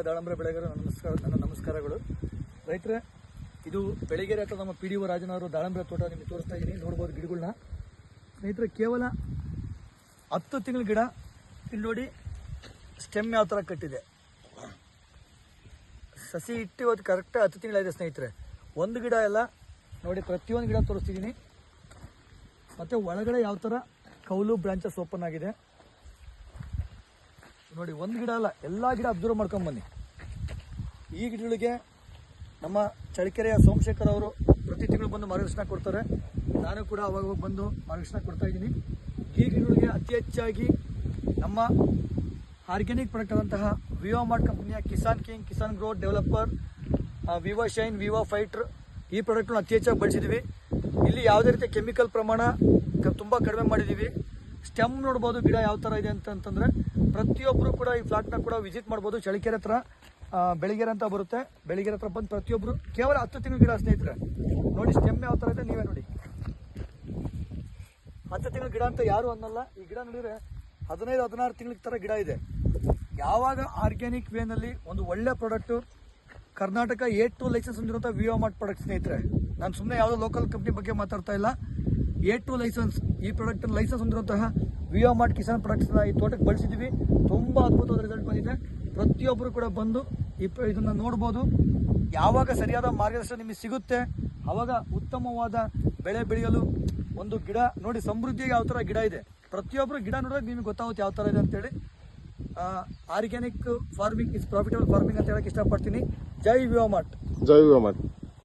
ದಾಳಂಬ್ರೆ ಬೆಳೆಗಾರರು ನನ್ನ ನಮಸ್ಕಾರಗಳು. ರೈತರೇ, ಇದು ಬೆಳಗೆರೆ ಅಥವಾ ನಮ್ಮ PDO ರಾಜನವರು ದಾಳಂಬ್ರೆ ತೋಟ ನಿಮಗೆ ತೋರಿಸ್ತಾ ಇದ್ದೀನಿ. ನೋಡ್ಬೋದು ಗಿಡಗಳನ್ನ ಸ್ನೇಹಿತರೆ, ಕೇವಲ 10 ತಿಂಗಳ ಗಿಡ. ಇಲ್ಲಿ ನೋಡಿ ಸ್ಟೆಮ್ ಯಾವ ಥರ ಕಟ್ಟಿದೆ. ಸಸಿ ಇಟ್ಟು ಇವತ್ತು ಕರೆಕ್ಟ್ 10 ತಿಂಗಳಾಗಿದೆ ಸ್ನೇಹಿತರೆ. ಒಂದು ಗಿಡ ಎಲ್ಲ ನೋಡಿ, ಪ್ರತಿಯೊಂದು ಗಿಡ ತೋರಿಸ್ತಿದ್ದೀನಿ. ಮತ್ತು ಒಳಗಡೆ ಯಾವ ಥರ ಕೌಲು ಬ್ರಾಂಚಸ್ ಓಪನ್ ಆಗಿದೆ ನೋಡಿ. ಒಂದು ಗಿಡ ಅಲ್ಲ, ಎಲ್ಲ ಗಿಡ ಅಬ್ಸರ್ವ್ ಮಾಡ್ಕೊಂಬನ್ನಿ. ಈ ಗಿಡಗಳಿಗೆ ನಮ್ಮ ಚಳ್ಳಕೆರೆಯ ಸೋಮಶೇಖರ್ ಅವರು ಪ್ರತಿ ತಿಂಗಳು ಬಂದು ಮಾರ್ಗದರ್ಶನ ಕೊಡ್ತಾರೆ. ನಾನು ಕೂಡ ಅವಾಗ ಬಂದು ಮಾರ್ಗದರ್ಶನ ಕೊಡ್ತಾ ಇದ್ದೀನಿ. ಈ ಗಿಡಗಳಿಗೆ ಅತಿ ಹೆಚ್ಚಾಗಿ ನಮ್ಮ ಆರ್ಗ್ಯಾನಿಕ್ ಪ್ರಾಡಕ್ಟ್ ಆದಂತಹ ವಿವಾ ಮಾರ್ಟ್ ಕಂಪನಿಯ Kisan king, Kisan growth developer, Viva shine, Viva fighter ಈ ಪ್ರಾಡಕ್ಟ್ನ ಅತಿ ಹೆಚ್ಚಾಗಿ ಬಳಸಿದ್ದೀವಿ. ಇಲ್ಲಿ ಯಾವುದೇ ರೀತಿಯ ಕೆಮಿಕಲ್ ಪ್ರಮಾಣ ತುಂಬ ಕಡಿಮೆ ಮಾಡಿದ್ದೀವಿ. ಸ್ಟೆಮ್ ನೋಡ್ಬೋದು ಗಿಡ ಯಾವ ಥರ ಇದೆ ಅಂತಂದರೆ ಪ್ರತಿಯೊಬ್ಬರು ಕೂಡ ಈ ಫ್ಲಾಟ್ನ ಕೂಡ ವಿಸಿಟ್ ಮಾಡ್ಬೋದು. ಚಳ್ಳಕೆರೆ ಹತ್ರ ಬೆಳಗೆರೆ ಅಂತ ಬರುತ್ತೆ. ಬೆಳಗೆರೆ ಹತ್ರ ಬಂದು ಪ್ರತಿಯೊಬ್ಬರು ಕೇವಲ 10 ತಿಂಗಳ ಗಿಡ ಸ್ನೇಹಿತರೆ. ನೋಡಿ ಸ್ಟೆಮ್ ಯಾವ ಥರ ಇದೆ, ನೀವೇ ನೋಡಿ. 10 ತಿಂಗಳ ಗಿಡ ಅಂತ ಯಾರು ಅನ್ನಲ್ಲ. ಈ ಗಿಡ ನೋಡಿದರೆ 15-16 ತಿಂಗಳ ಥರ ಗಿಡ ಇದೆ. ಯಾವಾಗ ಆರ್ಗ್ಯಾನಿಕ್ ವೇನಲ್ಲಿ ಒಂದು ಒಳ್ಳೆ ಪ್ರಾಡಕ್ಟು, ಕರ್ನಾಟಕ A2 ಲೈಸೆನ್ಸ್ ಹೊಂದಿರುವಂಥ ವಿವಾ ಮಾರ್ಟ್ ಪ್ರಾಡಕ್ಟ್ ಸ್ನೇಹಿತರೆ. ನಾನು ಸುಮ್ಮನೆ ಯಾವುದೋ ಲೋಕಲ್ ಕಂಪ್ನಿ ಬಗ್ಗೆ ಮಾತಾಡ್ತಾ ಇಲ್ಲ. A2 ಲೈಸೆನ್ಸ್, ಈ ಪ್ರಾಡಕ್ಟ್ ಲೈಸೆನ್ಸ್ ಹೊಂದಿರುವಂತಹ ವಿವಾ ಮಾರ್ಟ್ ಕಿಸಾನ್ ಪ್ರಾಡಕ್ಟ್ಸ್ನ ಈ ತೋಟಕ್ಕೆ ಬಳಸಿದ್ದೀವಿ. ತುಂಬ ಅದ್ಭುತವಾದ ರಿಸಲ್ಟ್ ಬಂದಿದೆ. ಪ್ರತಿಯೊಬ್ಬರು ಕೂಡ ಬಂದು ಇದನ್ನು ನೋಡ್ಬೋದು. ಯಾವಾಗ ಸರಿಯಾದ ಮಾರ್ಗದರ್ಶನ ನಿಮಗೆ ಸಿಗುತ್ತೆ ಆವಾಗ ಉತ್ತಮವಾದ ಬೆಳೆ ಬೆಳೆಯಲು ಒಂದು ಗಿಡ ನೋಡಿ, ಸಮೃದ್ಧಿಗೆ ಯಾವ ಥರ ಗಿಡ ಇದೆ. ಪ್ರತಿಯೊಬ್ಬರು ಗಿಡ ನೋಡಿದ್ರೆ ನಿಮಗೆ ಗೊತ್ತಾಗುತ್ತೆ ಯಾವ ಥರ ಇದೆ ಅಂತೇಳಿ. Organic farming is profitable farming ಅಂತ ಹೇಳಕ್ಕೆ ಇಷ್ಟಪಡ್ತೀನಿ. ಜೈ ವಿವಾ ಮಾರ್ಟ್. ಜೈ ವಿವಾ ಮಾರ್ಟ್.